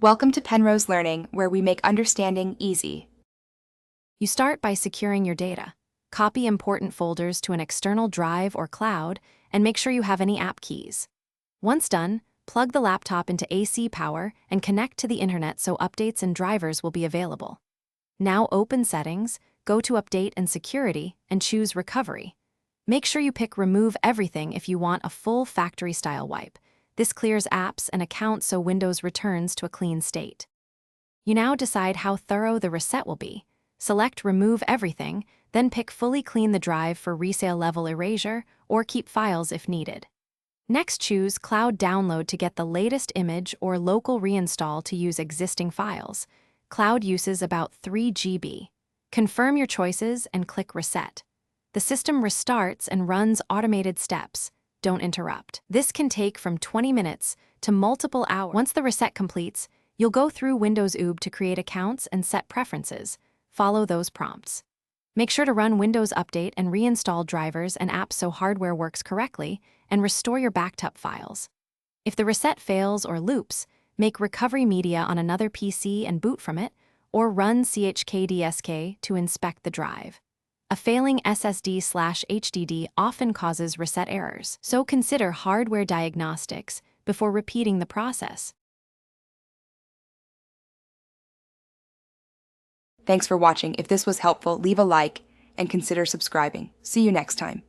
Welcome to Penrose Learning, where we make understanding easy. You start by securing your data. Copy important folders to an external drive or cloud, and make sure you have any app keys. Once done, plug the laptop into AC power and connect to the internet so updates and drivers will be available. Now open Settings, go to Update and Security, and choose Recovery. Make sure you pick Remove Everything if you want a full factory-style wipe. This clears apps and accounts so Windows returns to a clean state. You now decide how thorough the reset will be. Select Remove Everything, then pick Fully Clean the drive for resale level erasure or keep files if needed. Next, choose Cloud Download to get the latest image or Local Reinstall to use existing files. Cloud uses about 3 GB. Confirm your choices and click Reset. The system restarts and runs automated steps. Don't interrupt. This can take from 20 minutes to multiple hours. Once the reset completes, you'll go through Windows UB to create accounts and set preferences. Follow those prompts. Make sure to run Windows Update and reinstall drivers and apps so hardware works correctly, and restore your backed up files. If the reset fails or loops, make recovery media on another PC and boot from it, or run chkdsk to inspect the drive. A failing SSD/HDD often causes reset errors, so consider hardware diagnostics before repeating the process. Thanks for watching. If this was helpful, leave a like and consider subscribing. See you next time.